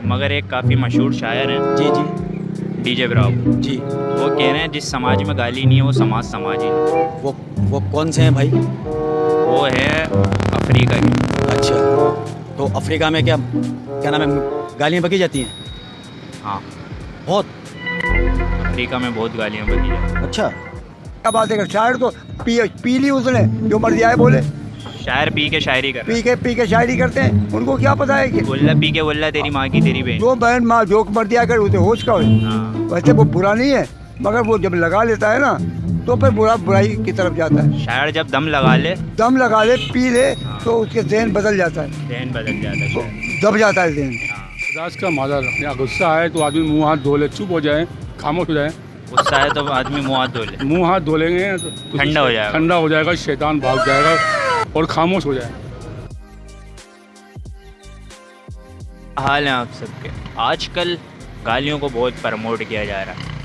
मगर एक काफ़ी मशहूर शायर हैं जी जी डीजे ब्रावो। जी। वो कह रहे हैं जिस समाज में गाली नहीं है वो समाज ही नहीं। वो कौन से हैं भाई? वो है अफ्रीका के। अच्छा, तो अफ्रीका में क्या क्या नाम है, गालियाँ बकी जाती हैं? हाँ, बहुत। अफ्रीका में बहुत गालियाँ बकी जाती हैं। अच्छा। क्या बात है, शायर तो पी ली उसने, जो मर्जी आए बोले। शायर पी के शायरी कर रहा पी के शायरी करते हैं, उनको क्या पता है कि है। बोला पी के बोला तेरी माँ की तेरी बहन। जो बहन माँ जो मर्जी आए करे, उसे होश का हो। हाँ, वैसे वो बुरा नहीं है, मगर वो जब लगा लेता है ना तो फिर बुराई की तरफ जाता है। शायर जब दम लगा ले पी ले तो उसके ज़हन बदल जाता है, जहन बदल जाता है शायर। दब जाता है ज़हन। बर्दाश्त का मादा रखने का। गुस्सा आए तो आदमी मुंह हाथ धो ले, चुप हो जाए, खामोश हो जाए। गुस्सा है तो आदमी मुँह हाथ धो ले, मुंह हाथ धो लेंगे तो ठंडा हो जाएगा। ठंडा हो जाएगा, शैतान भाग जाएगा और खामोश हो जाए। हाल है आप सबके। आजकल गालियों को बहुत प्रमोट किया जा रहा है।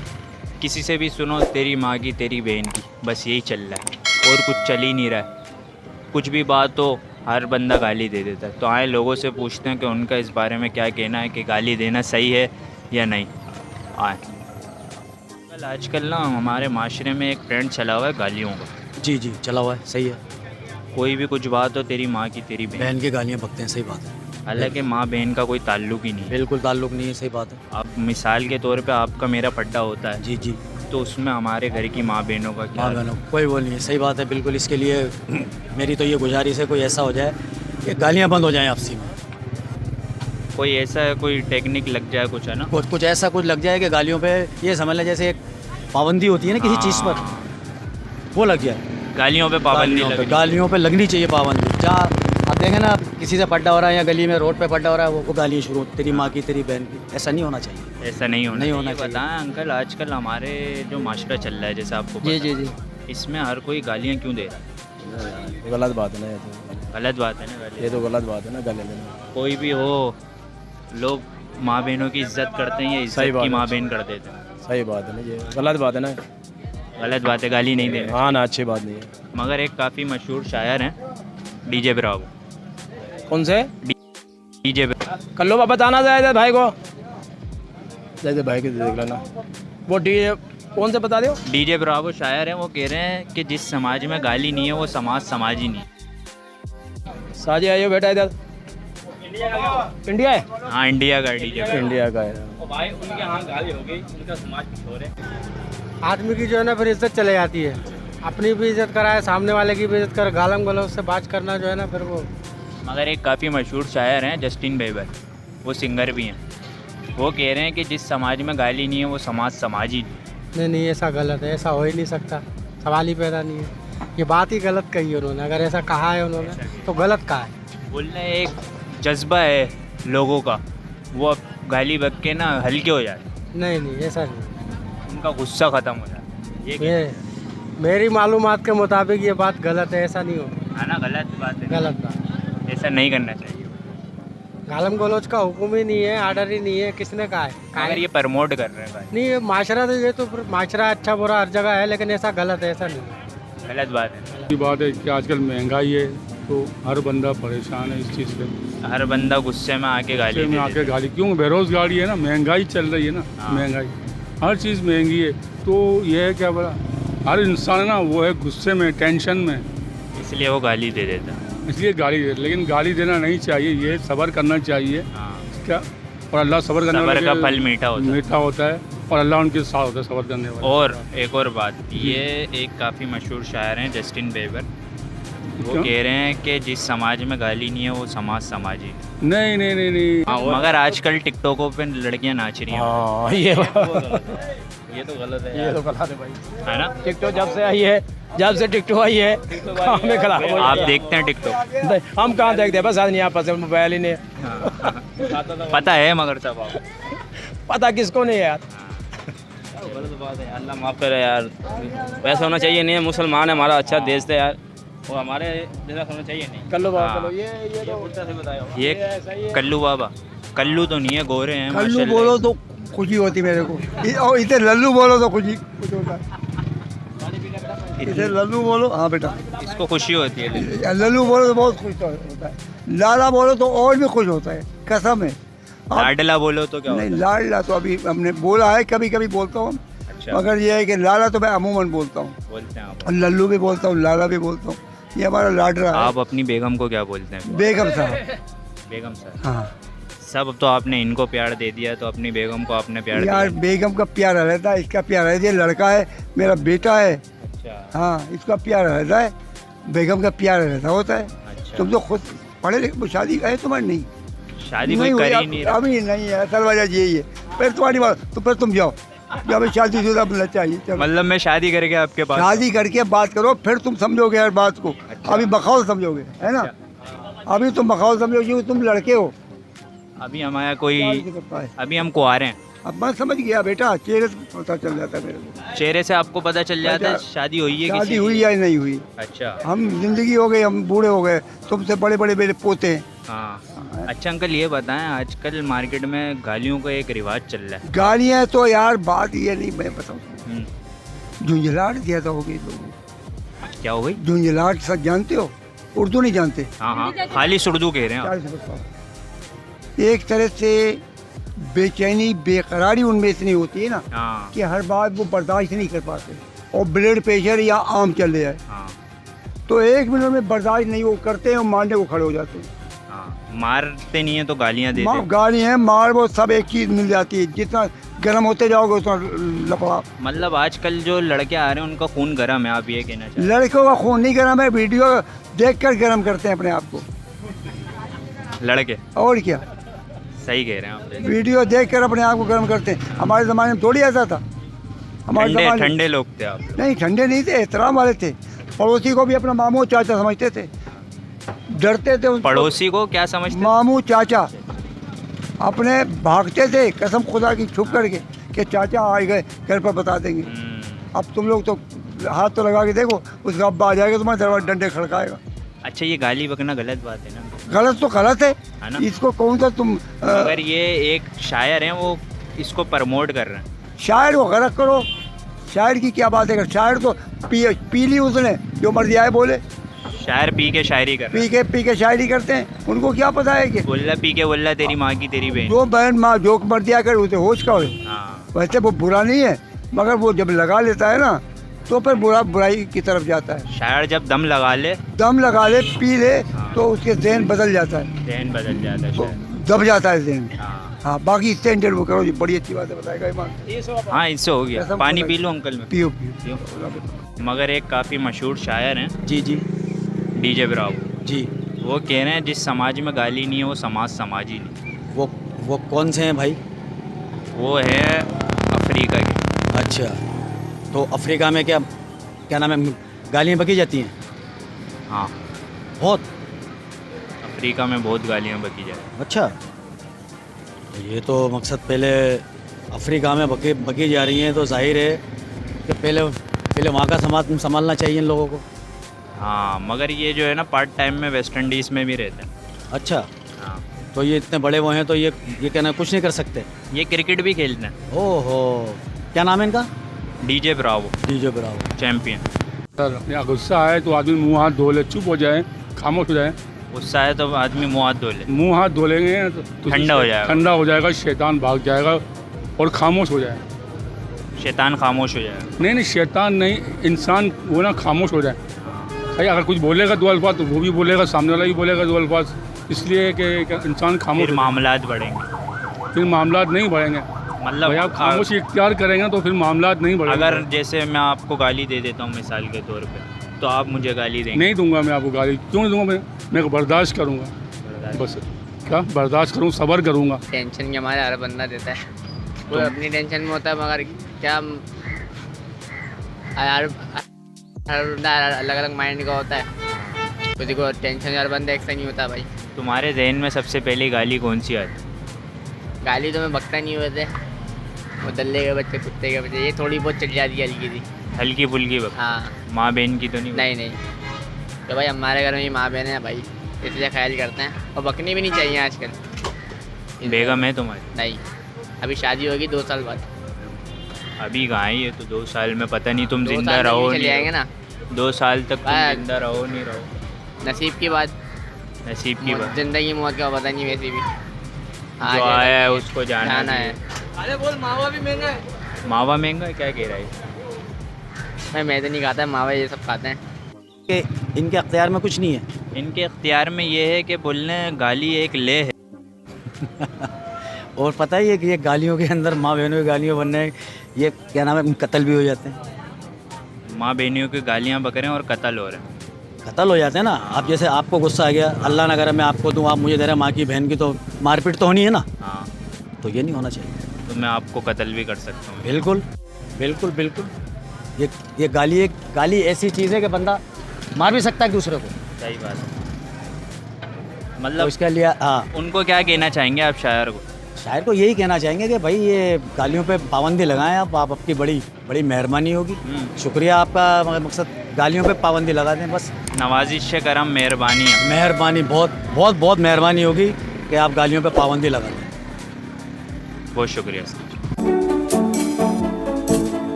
किसी से भी सुनो तेरी माँ की तेरी बहन की, बस यही चल रहा है और कुछ चल ही नहीं रहा है। कुछ भी बात हो हर बंदा गाली दे देता है। तो आए लोगों से पूछते हैं कि उनका इस बारे में क्या कहना है कि गाली देना सही है या नहीं। आए आजकल ना हमारे माशरे में एक ट्रेंड चला हुआ है गालियों का। जी जी, चला हुआ है, सही है। कोई भी कुछ बात हो तेरी माँ की तेरी बहन। बहन की गालियाँ बकते हैं, सही बात है। हालांकि माँ बहन का कोई ताल्लुक ही नहीं है। बिल्कुल ताल्लुक नहीं है, सही बात है। अब मिसाल के तौर पे आपका मेरा पड्डा होता है, जी जी। तो उसमें हमारे घर की माँ बहनों का क्या? माँ बहनों कोई वो नहीं है, सही बात है बिल्कुल। इसके लिए मेरी तो ये गुजारिश है, कोई ऐसा हो जाए कि गालियाँ बंद हो जाएं आपसी में। कोई ऐसा है, कोई टेक्निक लग जाए कुछ, है ना? कुछ ऐसा कुछ लग जाए कि गालियों पे, ये समझ लें जैसे एक पाबंदी होती है ना किसी चीज़ पर, वो लग जाए। गालियों पे पाबंदी लग गालियों पे लगनी चाहिए पाबंदी। जहाँ आप देखें ना, किसी से पड्डा हो रहा है या गली में रोड पे पड्डा हो रहा है, वो गालियाँ शुरू, तेरी माँ की तेरी बहन की। ऐसा नहीं होना चाहिए, ऐसा नहीं होना चाहिए। बताएं अंकल, आजकल हमारे जो माशरा चल रहा है जैसे आपको पता जी जी जी। है, इसमें हर कोई गालियाँ क्यों दे रहा है? गलत बात है ना, ये तो गलत बात है ना गालियाँ। ये तो गलत बात है ना, गाली देना। कोई भी हो, लोग माँ बहनों की इज्जत करते हैं या सही इज्जत बात की है। माँ बहन कर देते हैं? सही बात है ना, ये गलत बात है ना। गलत बात है, गाली नहीं देना। हाँ ना, अच्छी बात नहीं है। मगर एक काफ़ी मशहूर शायर हैं डीजे ब्रावो। कौन से? डीजे कल्लू बाबा बताना जाए भाई को, जैसे भाई को देख लेना। वो कौन से बता दो? डीजे ब्रावो शायर हैं, वो कह रहे हैं कि जिस समाज में गाली नहीं है वो समाज ही नहीं है। साजी आइयो बेटा इधर। इंडिया है? हाँ, इंडिया का डीजे। इंडिया का है। भाई उनके यहाँ गाली हो गई, उनका समाज कुछ और है। आदमी की जो है ना फिर इज्जत चले जाती है, अपनी भी इज्जत कराए, सामने वाले की भी इज्जत कर, गालम गलौज से बात करना जो है ना फिर वो। मगर एक काफ़ी मशहूर शायर हैं जस्टिन बीबर, वो सिंगर भी हैं। वो कह रहे हैं कि जिस समाज में गाली नहीं है वो समाज ही नहीं। नहीं, ऐसा गलत है, ऐसा हो ही नहीं सकता, सवाल ही पैदा नहीं है। ये बात ही गलत कही है उन्होंने, अगर ऐसा कहा है उन्होंने तो गलत कहा है। बोलने एक जज्बा है लोगों का, वो अब गाली बक के ना हल्के हो जाते, नहीं ऐसा नहीं। उनका गुस्सा ख़त्म हो जाता है। ये मेरी मालूमात के मुताबिक ये बात गलत है, ऐसा नहीं होता। है ना, गलत बात है, गलत बात, ऐसा नहीं करना चाहिए। गालम गलौज का हुक्म ही नहीं है, आर्डर ही नहीं है, किसने कहा है? अगर ये प्रमोट कर रहे हैं भाई, नहीं, ये माशरा तो ये तो फिर माशरा अच्छा बुरा हर जगह है, लेकिन ऐसा गलत है, ऐसा नहीं है। गलत बात है। ये बात है कि आजकल महंगाई है तो हर बंदा परेशान है इस चीज़ से। हर बंदा गुस्से में आके गाली गुस्से में दे आके देता गाली, क्यों? बेरोजगारी है ना, महंगाई चल रही है ना। हाँ। महंगाई, हर चीज़ महंगी है। तो ये है क्या बोला, हर इंसान है ना वो है गुस्से में, टेंशन में, है, इसलिए वो गाली दे देता है। इसलिए गाली दे। लेकिन गाली देना नहीं चाहिए, ये सब्र करना चाहिए। हाँ, क्या? और अल्लाह सब्र करने सब्र वाले का के- फल मीठा होता है। मीठा होता है और अल्लाह उनके साथ होता है सब्र करने वाले। और एक और बात, ये एक काफ़ी मशहूर शायर हैं जस्टिन बीबर, वो क्यों? कह रहे हैं कि जिस समाज में गाली नहीं है वो समाज ही नहीं नहीं नहीं नहीं। मगर आजकल टिकटॉकों पे लड़कियां नाच रही हैं, हाँ ये ये तो गलत है ये यार, तो गलत है भाई। है ना? टिकटॉक जब से आई है, जब से टिकटॉक आई है, काम में खराब हो आप गया। देखते हैं टिकटॉक? हम कहाँ देखते हैं, बस आदमी यहाँ पास मोबाइल ही नहीं। पता है मगर सब आप पता किसको नहीं है यार। गलत बात है, अल्लाह माफ़ करे यार। वैसा होना चाहिए नहीं है, मुसलमान है, हमारा अच्छा देश है यार, वो हमारे जैसा होना चाहिए नहीं। कल्लू बाबा हाँ। चलो, ये तो उल्टा से बताया। ये कल्लू बाबा, कल्लू तो नहीं है, गोरे हैं कल्लू माशाल्लाह। बोलो तो खुशी होती मेरे को, और इधर लल्लू बोलो तो खुशी कुछ होता है। इधर लल्लू बोलो, हाँ बेटा, इसको खुशी होती है। लल्लू बोलो तो बहुत खुश होता है, लाला बोलो तो और भी खुश होता है, कसम है। लाडला बोलो तो क्या नहीं होता लाडला तो अभी हमने बोला है, कभी कभी बोलता हूँ, है? अच्छा, मगर ये है कि लाला तो मैं अमूमन बोलता हूँ, बोलते हैं आप। और लल्लू भी बोलता हूँ, लाला भी बोलता हूँ, ये हमारा लाडला है। आप अपनी बेगम को क्या बोलते हैं? बेगम साहब। बेगम सर। हाँ सब तो आपने इनको प्यार दे दिया, तो अपनी बेगम को आपने प्यार यार, दिया? बेगम का प्यार रहता है, इसका प्यार है, ये लड़का है, मेरा बेटा है। अच्छा हाँ, इसका प्यार रहता है, बेगम का प्यार रहता होता है। अच्छा, तुम तो खुद पढ़े लिखे, शादी का है तुम्हारी? नहीं शादी कोई कर ही हुई, नहीं रहा। अभी नहीं है, असल वजह यही है। फिर तुम्हारी बात तो फिर तुम जाओ, जब हमें शादीशुदा बनना चाहिए। चलो मतलब मैं शादी करके आपके पास शादी करके बात करो, फिर तुम समझोगे यार बात को। अभी बखौल समझोगे, है ना? अभी तुम बखौल समझोगे क्योंकि तुम लड़के हो। अभी हमारा कोई, क्या करता है? अभी हम कुंवारे हैं। अब मैं समझ गया बेटा, चेहरे से पता चल जाता है मेरे को, चेहरे से आपको पता चल जाता है अच्छा, शादी हुई है शादी किसी हुई की? या नहीं हुई। अच्छा, हम जिंदगी हो गई, हम बूढ़े हो गए, तुमसे बड़े बड़े मेरे पोते हैं। हाँ। अच्छा अंकल, ये बताएं, आजकल मार्केट में गालियों का एक रिवाज चल रहा है। गालियाँ तो यार, बात ये नहीं, मैं बताऊँ, हम्म, झुंझलाहट ज़्यादा हो गई लोगों को। क्या हो गई? झुंझलाहट सब जानते हो? उर्दू नहीं जानते? हाँ हाँ, खाली सुर्दू कह रहे हैं आप। क्या से बताओ? एक तरह से बेचैनी, बेकरारी उनमें इतनी होती है ना हाँ कि हर बात वो बर्दाश्त नहीं कर पाते, और ब्लड प्रेशर या आम चल जाए हाँ तो 1 मिनट में बर्दाश्त नहीं वो करते हैं और मारने को खड़े हो जाते हैं। हाँ, मारते नहीं है तो गालियाँ देते माँ हैं। गाली है, मार वो सब एक चीज़ मिल जाती है, जितना गर्म होते जाओगे उतना लपड़ा। मतलब आजकल जो लड़के आ रहे हैं उनका खून गर्म है, आप ये कहना चाहते लड़कों का खून नहीं गर्म है, वीडियो देख कर गर्म करते हैं अपने आप को, हैं? लड़के और क्या। सही कह रहे हैं आप। वीडियो देख कर अपने आप को गर्म करते हैं। हमारे ज़माने में थोड़ी ऐसा था। हमारे ठंडे ज़माने ठंडे लोग थे आप। नहीं, ठंडे नहीं थे, एहतराम वाले थे। पड़ोसी को भी अपना मामू चाचा समझते थे, डरते थे उनको। पड़ोसी को क्या समझते? मामू चाचा अपने भागते थे कसम खुदा की छुप करके कि चाचा आ गए, घर पर बता देंगे। अब तुम लोग तो हाथ तो लगा के देखो, उसका अब्बा आ जाएगा, तुम्हारे दरवाजा डंडे खड़काएगा। अच्छा, ये गाली बकना गलत बात है ना? गलत तो गलत है ना? इसको कौन सा तुम अगर ये एक शायर हैं, वो इसको प्रमोट कर रहे हैं। शायर को गलत करो, शायर की क्या बात है? शायर तो पी ली उसने, जो मर्जी आए बोले, शायर पी के शायरी कर रहे हैं। पी के शायरी करते हैं, उनको क्या पता है कि बोला पी के बोला तेरी माँ की तेरी बहन। जो बहन माँ जो मर्जी आए कर, उसे होश का हो। हाँ, वैसे वो बुरा नहीं है, मगर वो जब लगा लेता है ना तो फिर बुराई की तरफ जाता है। शायर जब दम लगा ले, दम लगा ले, पी ले, तो उसके जहन बदल जाता है, जहन बदल जाता है तो शायर। दब जाता है जहन। हाँ हाँ, बाकी इससे इंटरव्यू करो जी, बड़ी अच्छी बात है, बताएगा ईमान। हाँ, इससे हो गया। कसम पानी खुदा पी की। लो अंकल में। पियो पियो। मगर एक काफ़ी मशहूर शायर हैं, जी जी डीजे ब्रावो। जी। वो कह रहे हैं जिस समाज में गाली नहीं है वो समाज ही नहीं। वो कौन से हैं भाई? वो है अफ्रीका के। अच्छा, तो अफ्रीका में क्या नाम है, गालियाँ बकी जाती हैं? हाँ, बहुत। अफ्रीका में बहुत गालियाँ बकी जाए। अच्छा, तो ये तो मकसद पहले अफ्रीका में बकी जा रही हैं, तो जाहिर है कि पहले वहाँ का समाज संभालना चाहिए इन लोगों को। हाँ, मगर ये जो है ना पार्ट टाइम में वेस्ट इंडीज़ में भी रहते हैं। अच्छा, हाँ, तो ये इतने बड़े वो हैं, तो ये कहना कुछ नहीं कर सकते? ये क्रिकेट भी खेलते हैं। ओहो, क्या नाम है इनका? DJ Bravo, DJ Bravo. Champion. Sir यहाँ गुस्सा आए तो आदमी मुंह हाथ धो ले, चुप हो जाए, खामोश हो जाए। गुस्सा है तो आदमी मुँह हाथ धो ले, मुंह हाथ धो लेंगे तो ठंडा हो जाएगा। ठंडा हो जाएगा, शैतान भाग जाएगा और खामोश हो जाए। शैतान खामोश हो जाएगा। नहीं, शैतान नहीं, इंसान वो ना खामोश हो जाए। भाई अगर कुछ बोलेगा 2 अल्फाज तो वो भी बोलेगा, सामने वाला भी बोलेगा 2 अल्फाज, इसलिए कि इंसान खामोश फिर हो जाए। मामलात बढ़ेंगे। फिर मामलात नहीं बढ़ेंगे। मतलब भाई आप खामोशी इख्तियार करेंगे तो फिर मामलात नहीं बढ़ेंगे। अगर जैसे मैं आपको गाली दे देता हूँ मिसाल के तौर पे, तो आप मुझे गाली देंगे? नहीं दूंगा मैं आपको गाली, क्यों नहीं दूंगा? मैं बर्दाश्त करूँगा, बस क्या बर्दाश्त करूँ, सब्र करूँगा। टेंशन के हमारे हर बंदा देता है, कोई अपनी टेंशन में होता है, मगर क्या हर बंदा अलग अलग माइंड का होता है, किसी को टेंशन हर बंदा एक सा नहीं होता भाई। तुम्हारे जहन में सबसे पहली गाली कौन सी आती? गाली तो मैं बकता नहीं होते, वो दल्ले के बच्चे, कुत्ते के बच्चे, ये थोड़ी बहुत चल जाती है हल्की सी। हल्की फुल्की बक? हाँ, माँ बहन की तो नहीं? नहीं, तो भाई हमारे घर में ही माँ बहन है भाई, इसलिए ख्याल करते हैं, और बकनी भी नहीं चाहिए आजकल। बेगम है तुम्हारी? नहीं, अभी शादी होगी 2 साल बाद। अभी कहाँ है ये तो? 2 साल में पता नहीं तुम 2 जिंदा साल में रहो भी चले जाएंगे नहीं ना, 2 साल तक तुम बस। जिंदा रहो नहीं रहो, नसीब की बात, नसीब की बात। जिंदगी मौत का पता नहीं वैसे भी। आगे जो आया है उसको जाना जाना है। अरे बोल मावा भी महंगा है। मावा महंगा है, क्या कह रहा है? मैं तो नहीं खाता है, मावा ये सब खाते हैं। कि इनके अख्तियार में कुछ नहीं है। इनके इख्तियार में ये है कि बोलने गाली एक ले है। और पता ही है कि ये गालियों के अंदर माँ बहनों की गालियाँ बनने, ये क्या नाम है, कत्ल भी हो जाते हैं। माँ बहनियों की गालियाँ बक रहे हैं और कत्ल हो रहे हैं। कत्ल हो जाते हैं ना। आप जैसे आपको गुस्सा आ गया, अल्लाह ना करे मैं आपको दूँ, आप मुझे दे रहे हैं माँ की बहन की, तो मारपीट तो होनी है ना। हाँ, तो ये नहीं होना चाहिए। तो मैं आपको कत्ल भी कर सकता हूँ। बिल्कुल बिल्कुल बिल्कुल। ये गाली ऐसी चीज़ है कि बंदा मार भी सकता है दूसरे को। सही बात है। तो मतलब इसके लिए हाँ, उनको क्या कहना चाहेंगे आप शायर को? शायर को यही कहना चाहेंगे कि भाई ये गालियों पे पाबंदी लगाएं आप आपकी बड़ी बड़ी मेहरबानी होगी। शुक्रिया आपका, मगर मकसद गालियों पे पाबंदी लगा दें बस। नवाजिश करम मेहरबानी है। मेहरबानी, बहुत बहुत बहुत मेहरबानी होगी कि आप गालियों पे पाबंदी लगा दें। बहुत शुक्रिया सर।